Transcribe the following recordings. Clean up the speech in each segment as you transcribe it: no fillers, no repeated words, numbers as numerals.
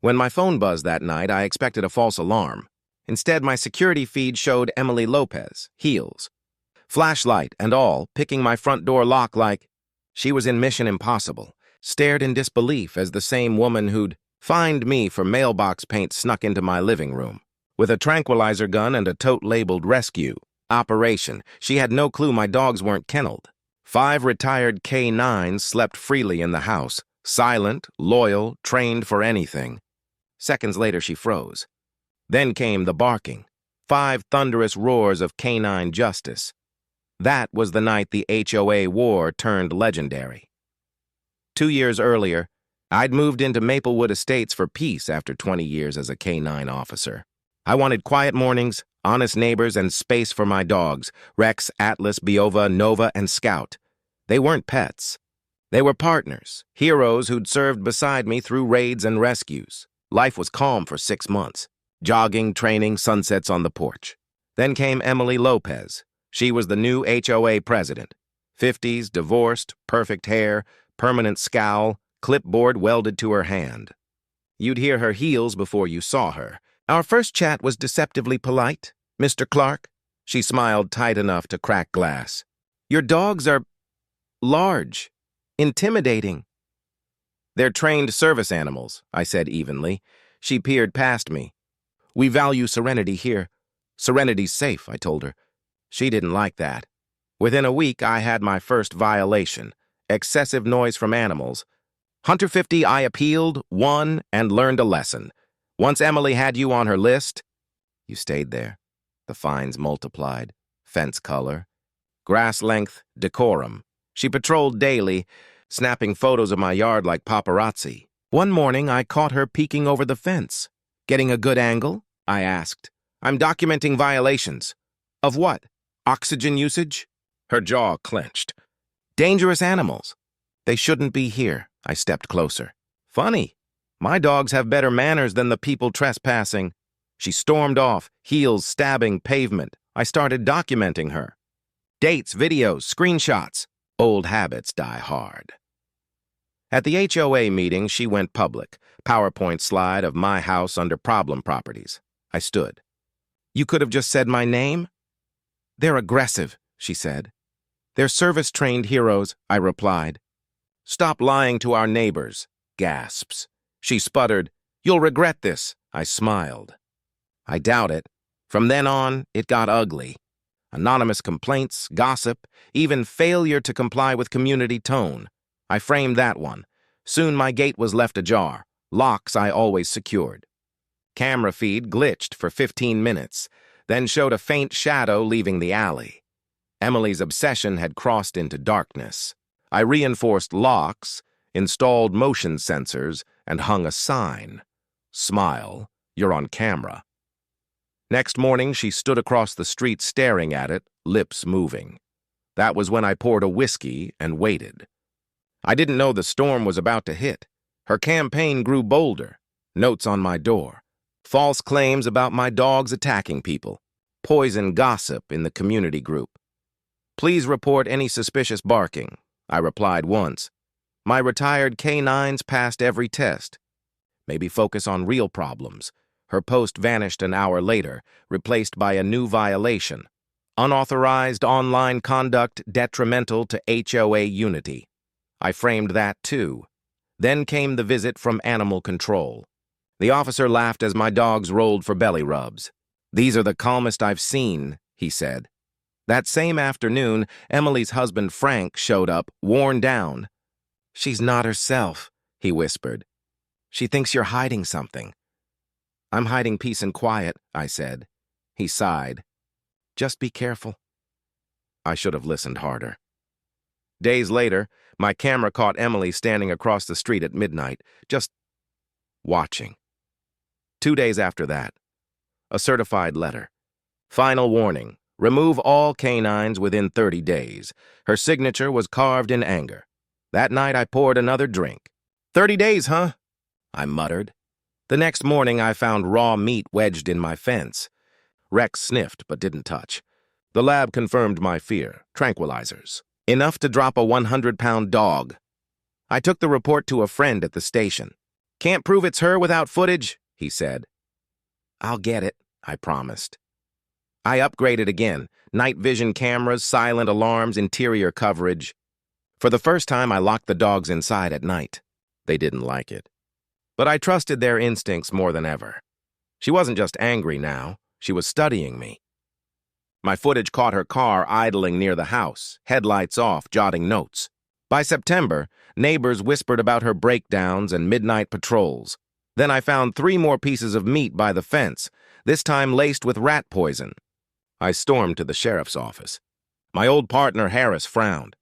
When my phone buzzed that night, I expected a false alarm. Instead, my security feed showed Emily Lopez, heels, flashlight and all, picking my front door lock like she was in Mission Impossible, stared in disbelief as the same woman who'd fined me for mailbox paint snuck into my living room. With a tranquilizer gun and a tote labeled rescue operation, she had no clue my dogs weren't kenneled. 5 retired K9s slept freely in the house, silent, loyal, trained for anything. Seconds later, she froze. Then came the barking, 5 thunderous roars of canine justice. That was the night the HOA war turned legendary. 2 years earlier, I'd moved into Maplewood Estates for peace after 20 years as a K9 officer. I wanted quiet mornings, honest neighbors, and space for my dogs, Rex, Atlas, Biova, Nova, and Scout. They weren't pets. They were partners, heroes who'd served beside me through raids and rescues. Life was calm for 6 months. Jogging, training, sunsets on the porch. Then came Emily Lopez. She was the new HOA president. 50s, divorced, perfect hair, permanent scowl, clipboard welded to her hand. You'd hear her heels before you saw her. Our first chat was deceptively polite. "Mr. Clark?" She smiled tight enough to crack glass. "Your dogs are large, intimidating." "They're trained service animals," I said evenly. She peered past me. "We value serenity here." "Serenity's safe," I told her. She didn't like that. Within a week, I had my first violation. Excessive noise from animals. Hunter 50, I appealed, won, and learned a lesson. Once Emily had you on her list, you stayed there. The fines multiplied. Fence color, grass length, decorum. She patrolled daily, snapping photos of my yard like paparazzi. One morning, I caught her peeking over the fence. "Getting a good angle?" I asked. "I'm documenting violations." "Of what? Oxygen usage?" Her jaw clenched. "Dangerous animals. They shouldn't be here." I stepped closer. "Funny. My dogs have better manners than the people trespassing." She stormed off, heels stabbing pavement. I started documenting her. Dates, videos, screenshots. Old habits die hard. At the HOA meeting, she went public. PowerPoint slide of my house under problem properties. I stood. "You could have just said my name?" "They're aggressive," she said. "They're service-trained heroes," I replied. "Stop lying to our neighbors," gasps. She sputtered. "You'll regret this." I smiled. I doubt it. From then on, it got ugly. Anonymous complaints, gossip, even failure to comply with community tone. I framed that one. Soon my gate was left ajar. Locks I always secured. Camera feed glitched for 15 minutes, then showed a faint shadow leaving the alley. Emily's obsession had crossed into darkness. I reinforced locks, installed motion sensors, and hung a sign. "Smile, you're on camera." Next morning, she stood across the street staring at it, lips moving. That was when I poured a whiskey and waited. I didn't know the storm was about to hit. Her campaign grew bolder. Notes on my door. False claims about my dogs attacking people. Poison gossip in the community group. "Please report any suspicious barking," I replied once. My retired K9s passed every test. Maybe focus on real problems. Her post vanished an hour later, replaced by a new violation. Unauthorized online conduct detrimental to HOA unity. I framed that too. Then came the visit from animal control. The officer laughed as my dogs rolled for belly rubs. "These are the calmest I've seen," he said. That same afternoon, Emily's husband Frank showed up, worn down. "She's not herself," he whispered. "She thinks you're hiding something." "I'm hiding peace and quiet," I said. He sighed. "Just be careful." I should have listened harder. Days later, my camera caught Emily standing across the street at midnight, just watching. 2 days after that, a certified letter. Final warning, remove all canines within 30 days. Her signature was carved in anger. That night I poured another drink. 30 days, huh? I muttered. The next morning I found raw meat wedged in my fence. Rex sniffed but didn't touch. The lab confirmed my fear. Tranquilizers. Enough to drop a 100-pound dog. I took the report to a friend at the station. Can't prove it's her without footage, he said. I'll get it, I promised. I upgraded again. Night vision cameras, silent alarms, interior coverage. For the first time, I locked the dogs inside at night. They didn't like it. But I trusted their instincts more than ever. She wasn't just angry now. She was studying me. My footage caught her car idling near the house, headlights off, jotting notes. By September, neighbors whispered about her breakdowns and midnight patrols. Then I found 3 more pieces of meat by the fence, this time laced with rat poison. I stormed to the sheriff's office. My old partner, Harris, frowned.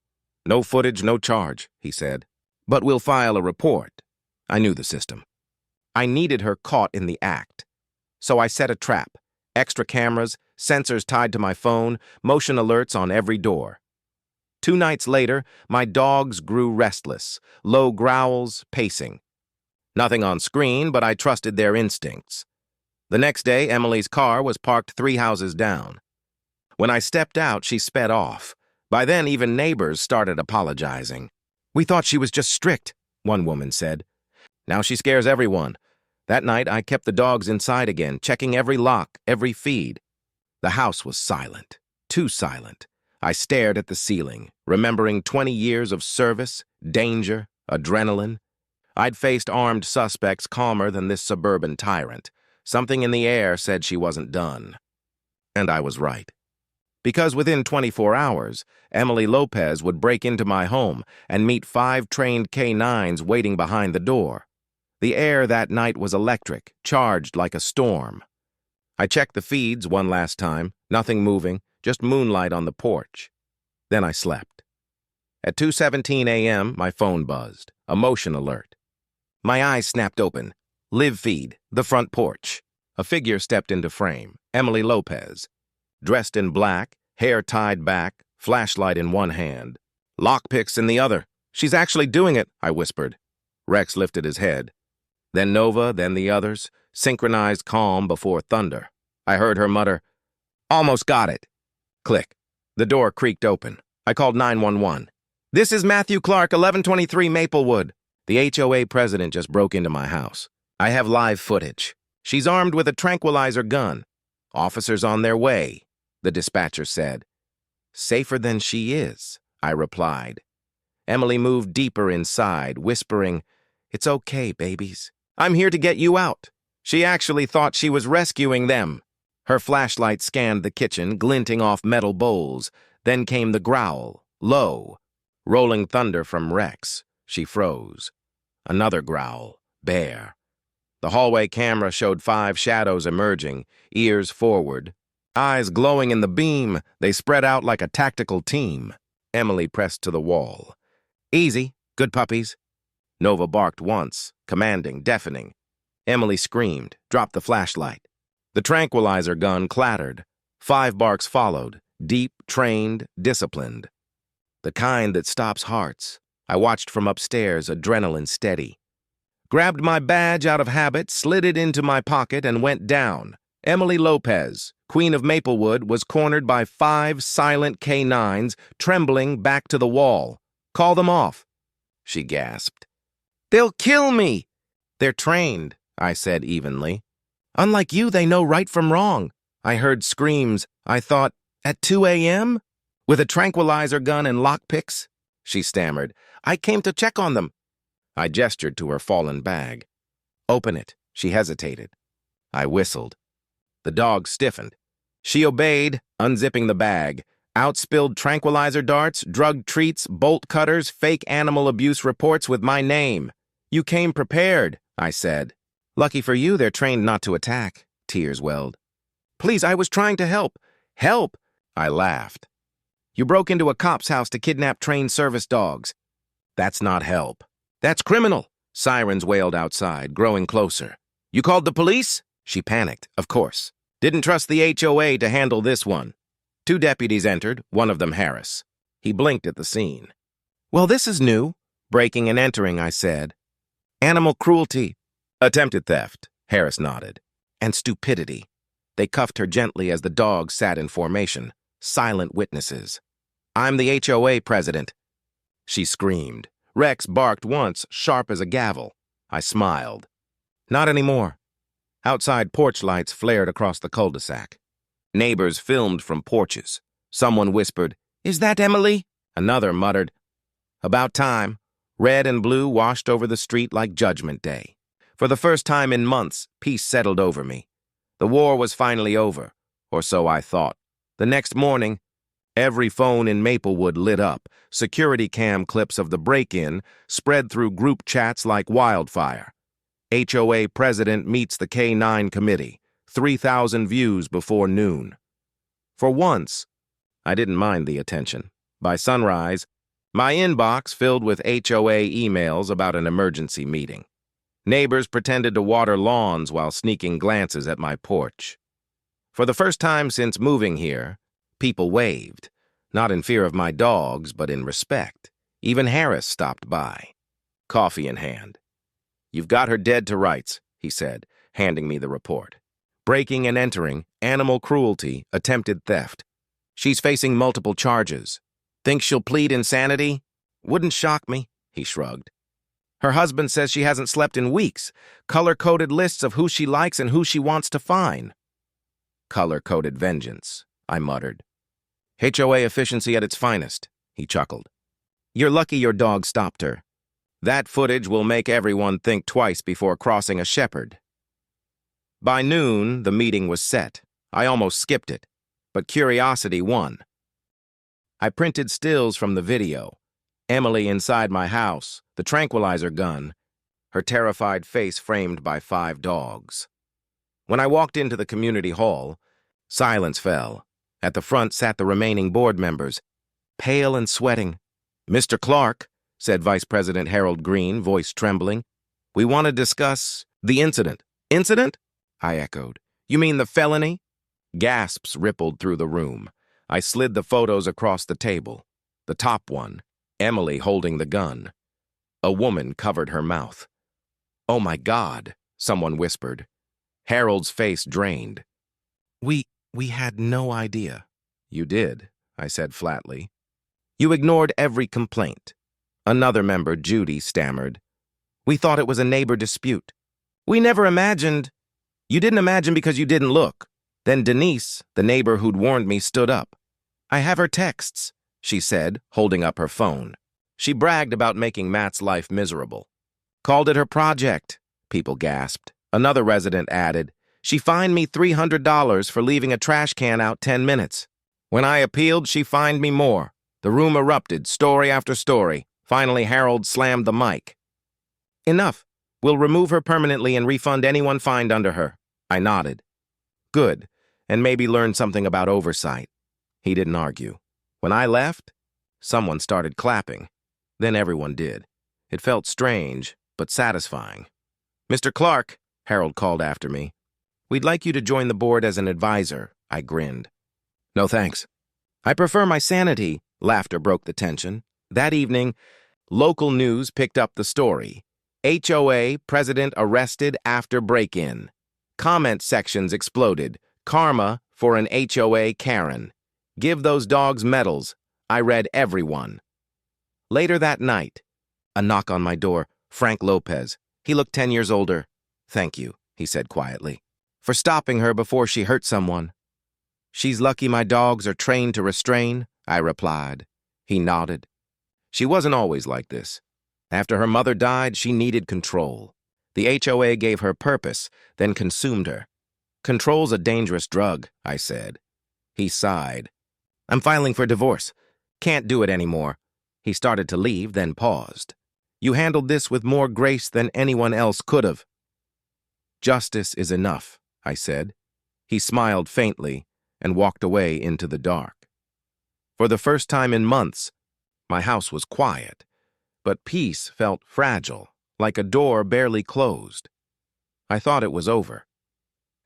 No footage, no charge, he said. But we'll file a report. I knew the system. I needed her caught in the act. So I set a trap. Extra cameras, sensors tied to my phone, motion alerts on every door. 2 nights later, my dogs grew restless, low growls, pacing. Nothing on screen, but I trusted their instincts. The next day, Emily's car was parked 3 houses down. When I stepped out, she sped off. By then, even neighbors started apologizing. We thought she was just strict, one woman said. Now she scares everyone. That night, I kept the dogs inside again, checking every lock, every feed. The house was silent, too silent. I stared at the ceiling, remembering 20 years of service, danger, adrenaline. I'd faced armed suspects calmer than this suburban tyrant. Something in the air said she wasn't done. And I was right. Because within 24 hours, Emily Lopez would break into my home and meet 5 trained K9s waiting behind the door. The air that night was electric, charged like a storm. I checked the feeds one last time, nothing moving, just moonlight on the porch. Then I slept. At 2:17 a.m., my phone buzzed, a motion alert. My eyes snapped open. Live feed, the front porch. A figure stepped into frame, Emily Lopez. Dressed in black, hair tied back, flashlight in one hand. Lockpicks in the other. She's actually doing it, I whispered. Rex lifted his head. Then Nova, then the others, synchronized calm before thunder. I heard her mutter, "Almost got it." Click. The door creaked open. I called 911. "This is Matthew Clark, 1123 Maplewood." The HOA president just broke into my house. I have live footage. She's armed with a tranquilizer gun. Officers on their way, the dispatcher said. Safer than she is, I replied. Emily moved deeper inside, whispering, "It's okay, babies. I'm here to get you out." She actually thought she was rescuing them. Her flashlight scanned the kitchen, glinting off metal bowls. Then came the growl, low. Rolling thunder from Rex. She froze. Another growl, bare. The hallway camera showed 5 shadows emerging, ears forward. Eyes glowing in the beam, they spread out like a tactical team. Emily pressed to the wall. "Easy, good puppies." Nova barked once, commanding, deafening. Emily screamed, dropped the flashlight. The tranquilizer gun clattered. 5 barks followed, deep, trained, disciplined. The kind that stops hearts. I watched from upstairs, adrenaline steady. Grabbed my badge out of habit, slid it into my pocket, and went down. Emily Lopez, Queen of Maplewood, was cornered by 5 silent K9s, trembling back to the wall. "Call them off," she gasped. "They'll kill me." "They're trained," I said evenly. "Unlike you, they know right from wrong." I heard screams. I thought, at 2 a.m.? With a tranquilizer gun and lockpicks? She stammered. "I came to check on them." I gestured to her fallen bag. "Open it." She hesitated. I whistled. The dog stiffened. She obeyed, unzipping the bag. Out spilled tranquilizer darts, drug treats, bolt cutters, fake animal abuse reports with my name. "You came prepared," I said. "Lucky for you, they're trained not to attack," tears welled. "Please, I was trying to help." "Help?" I laughed. "You broke into a cop's house to kidnap trained service dogs." "That's not help. That's criminal." Sirens wailed outside, growing closer. "You called the police?" She panicked, of course. "Didn't trust the HOA to handle this one." 2 deputies entered, one of them Harris. He blinked at the scene. "Well, this is new." "Breaking and entering," I said. "Animal cruelty." "Attempted theft," Harris nodded. "And stupidity." They cuffed her gently as the dogs sat in formation, silent witnesses. "I'm the HOA president." She screamed. Rex barked once, sharp as a gavel. I smiled. Not anymore. Outside porch lights flared across the cul-de-sac. Neighbors filmed from porches. Someone whispered, "Is that Emily?" Another muttered, "About time." Red and blue washed over the street like Judgment Day. For the first time in months, peace settled over me. The war was finally over, or so I thought. The next morning, every phone in Maplewood lit up. Security cam clips of the break-in spread through group chats like wildfire. HOA president meets the K-9 committee. 3,000 views before noon. For once, I didn't mind the attention. By sunrise, my inbox filled with HOA emails about an emergency meeting. Neighbors pretended to water lawns while sneaking glances at my porch. For the first time since moving here, people waved, not in fear of my dogs, but in respect. Even Harris stopped by, coffee in hand. "You've got her dead to rights," he said, handing me the report. "Breaking and entering, animal cruelty, attempted theft. She's facing multiple charges. Think she'll plead insanity? Wouldn't shock me," he shrugged. "Her husband says she hasn't slept in weeks. Color-coded lists of who she likes and who she wants to fine." "Color-coded vengeance," I muttered. "HOA efficiency at its finest," he chuckled. "You're lucky your dog stopped her. That footage will make everyone think twice before crossing a shepherd." By noon, the meeting was set. I almost skipped it, but curiosity won. I printed stills from the video. Emily inside my house, the tranquilizer gun, her terrified face framed by 5 dogs. When I walked into the community hall, silence fell. At the front sat the remaining board members, pale and sweating. "Mr. Clark," said Vice President Harold Green, voice trembling, "we want to discuss the incident." "Incident?" I echoed. "You mean the felony?" Gasps rippled through the room. I slid the photos across the table. The top one, Emily holding the gun. A woman covered her mouth. "Oh my God," someone whispered. Harold's face drained. We had no idea." "You did," I said flatly. "You ignored every complaint." Another member, Judy, stammered. "We thought it was a neighbor dispute. We never imagined—" "You didn't imagine because you didn't look." Then Denise, the neighbor who'd warned me, stood up. "I have her texts," she said, holding up her phone. She bragged about making Matt's life miserable. "Called it her project," people gasped. Another resident added, "She fined me $300 for leaving a trash can out 10 minutes. When I appealed, she fined me more." The room erupted, story after story. Finally, Harold slammed the mic. "Enough. We'll remove her permanently and refund anyone fined under her." I nodded. "Good, and maybe learn something about oversight." He didn't argue. When I left, someone started clapping. Then everyone did. It felt strange, but satisfying. "Mr. Clark," Harold called after me. "We'd like you to join the board as an advisor." I grinned. "No thanks. I prefer my sanity." Laughter broke the tension. That evening, local news picked up the story. HOA president arrested after break-in. Comment sections exploded. "Karma for an HOA Karen. Give those dogs medals." I read every one. Later that night, a knock on my door. Frank Lopez. He looked 10 years older. "Thank you," he said quietly, "for stopping her before she hurt someone." "She's lucky my dogs are trained to restrain," I replied. He nodded. "She wasn't always like this. After her mother died, she needed control. The HOA gave her purpose, then consumed her." "Control's a dangerous drug," I said. He sighed. "I'm filing for divorce. Can't do it anymore." He started to leave, then paused. "You handled this with more grace than anyone else could have." "Justice is enough," I said. He smiled faintly and walked away into the dark. For the first time in months, my house was quiet, but peace felt fragile, like a door barely closed. I thought it was over.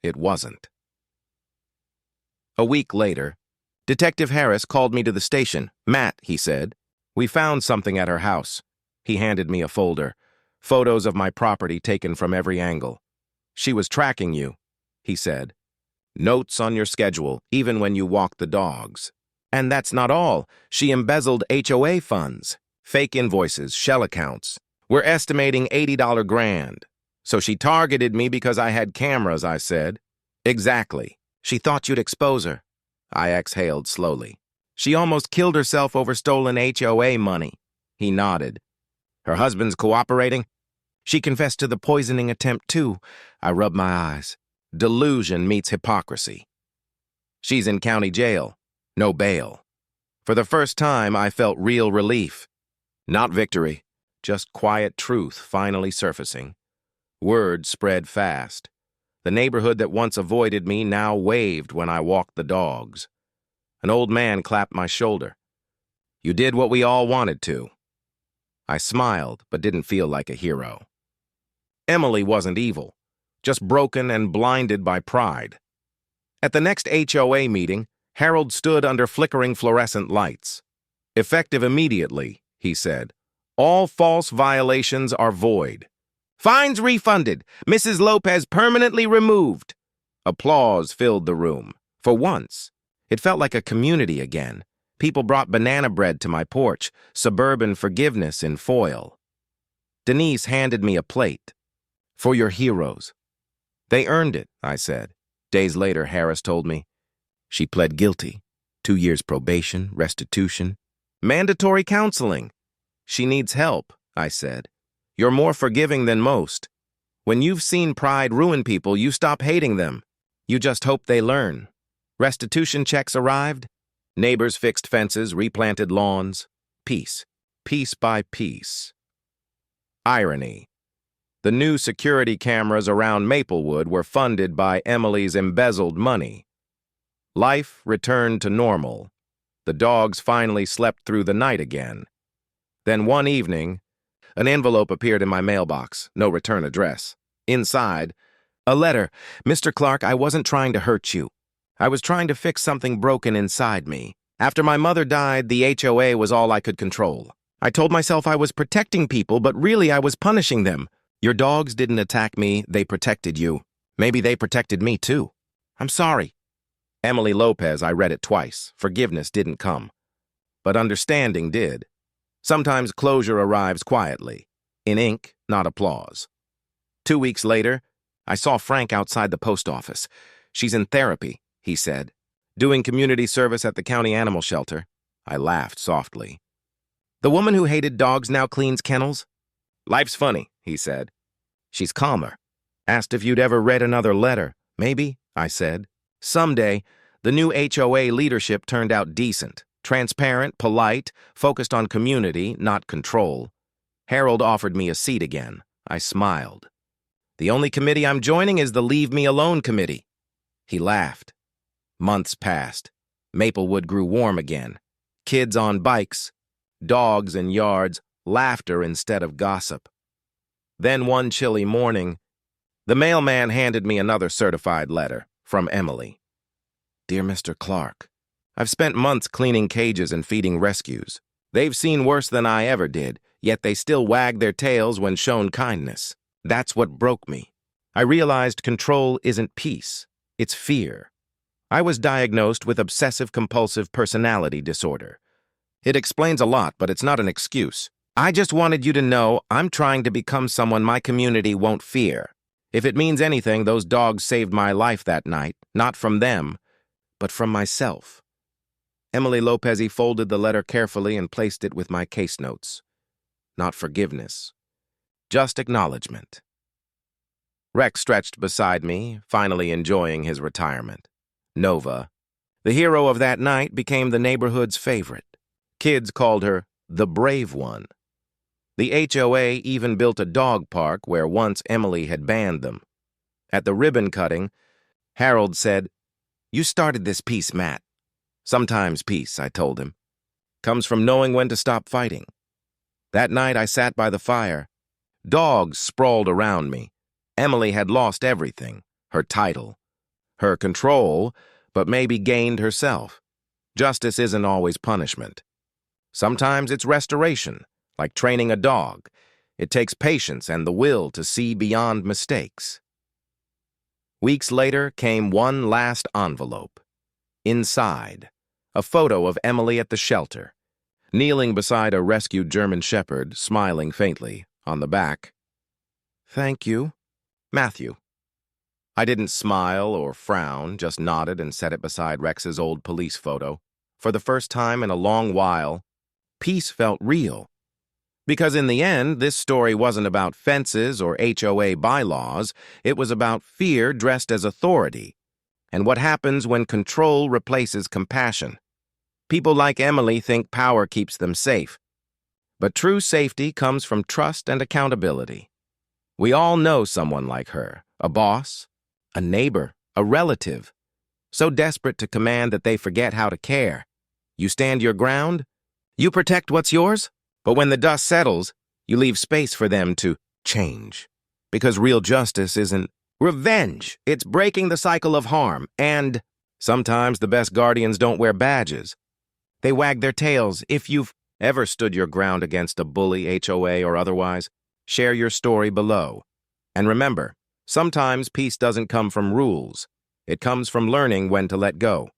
It wasn't. A week later, Detective Harris called me to the station. "Matt," he said, "we found something at her house." He handed me a folder, photos of my property taken from every angle. "She was tracking you," he said. "Notes on your schedule, even when you walk the dogs. And that's not all. She embezzled HOA funds, fake invoices, shell accounts. We're estimating $80 grand. So she targeted me because I had cameras, I said. Exactly. She thought you'd expose her. I exhaled slowly. She almost killed herself over stolen HOA money. He nodded. Her husband's cooperating? She confessed to the poisoning attempt, too. I rubbed my eyes. Delusion meets hypocrisy. She's in county jail. No bail. For the first time, I felt real relief. Not victory, just quiet truth finally surfacing. Word spread fast. The neighborhood that once avoided me now waved when I walked the dogs. An old man clapped my shoulder. You did what we all wanted to. I smiled, but didn't feel like a hero. Emily wasn't evil, just broken and blinded by pride. At the next HOA meeting, Harold stood under flickering fluorescent lights. Effective immediately, he said. All false violations are void. Fines refunded. Mrs. Lopez permanently removed. Applause filled the room. For once, it felt like a community again. People brought banana bread to my porch, suburban forgiveness in foil. Denise handed me a plate. For your heroes. They earned it, I said. Days later, Harris told me. She pled guilty. 2 years probation, restitution, mandatory counseling. She needs help, I said. You're more forgiving than most. When you've seen pride ruin people, you stop hating them. You just hope they learn. Restitution checks arrived. Neighbors fixed fences, replanted lawns. Piece. Piece by piece. Irony. The new security cameras around Maplewood were funded by Emily's embezzled money. Life returned to normal. The dogs finally slept through the night again. Then one evening, an envelope appeared in my mailbox, no return address. Inside, a letter. Mr. Clark, I wasn't trying to hurt you. I was trying to fix something broken inside me. After my mother died, the HOA was all I could control. I told myself I was protecting people, but really I was punishing them. Your dogs didn't attack me, they protected you. Maybe they protected me too. I'm sorry. Emily Lopez, I read it twice. Forgiveness didn't come. But understanding did. Sometimes closure arrives quietly, in ink, not applause. 2 weeks later, I saw Frank outside the post office. She's in therapy, he said. Doing community service at the county animal shelter. I laughed softly. The woman who hated dogs now cleans kennels? Life's funny, he said. She's calmer. Asked if you'd ever read another letter. Maybe, I said. Someday, the new HOA leadership turned out decent, transparent, polite, focused on community, not control. Harold offered me a seat again. I smiled. The only committee I'm joining is the Leave Me Alone committee. He laughed. Months passed. Maplewood grew warm again. Kids on bikes, dogs in yards, laughter instead of gossip. Then one chilly morning, the mailman handed me another certified letter from Emily. Dear Mr. Clark, I've spent months cleaning cages and feeding rescues. They've seen worse than I ever did, yet they still wag their tails when shown kindness. That's what broke me. I realized control isn't peace, it's fear. I was diagnosed with obsessive-compulsive personality disorder. It explains a lot, but it's not an excuse. I just wanted you to know I'm trying to become someone my community won't fear. If it means anything, those dogs saved my life that night, not from them, but from myself. Emily Lopez folded the letter carefully and placed it with my case notes. Not forgiveness, just acknowledgement. Rex stretched beside me, finally enjoying his retirement. Nova, the hero of that night, became the neighborhood's favorite. Kids called her the brave one. The HOA even built a dog park where once Emily had banned them. At the ribbon cutting, Harold said, You started this peace, Matt. Sometimes peace, I told him, comes from knowing when to stop fighting. That night I sat by the fire. Dogs sprawled around me. Emily had lost everything, her title, her control, but maybe gained herself. Justice isn't always punishment. Sometimes it's restoration, like training a dog. It takes patience and the will to see beyond mistakes. Weeks later came one last envelope. Inside, a photo of Emily at the shelter, kneeling beside a rescued German shepherd, smiling faintly, On the back, "Thank you, Matthew." I didn't smile or frown, just nodded and set it beside Rex's old police photo. For the first time in a long while, peace felt real. Because in the end, this story wasn't about fences or HOA bylaws, it was about fear dressed as authority, and what happens when control replaces compassion. People like Emily think power keeps them safe, but true safety comes from trust and accountability. We all know someone like her, a boss, a neighbor, a relative, so desperate to command that they forget how to care. You stand your ground, you protect what's yours, but when the dust settles, you leave space for them to change. Because real justice isn't revenge, it's breaking the cycle of harm, and sometimes the best guardians don't wear badges. They wag their tails. If you've ever stood your ground against a bully, HOA or otherwise, share your story below. And remember, sometimes peace doesn't come from rules. It comes from learning when to let go.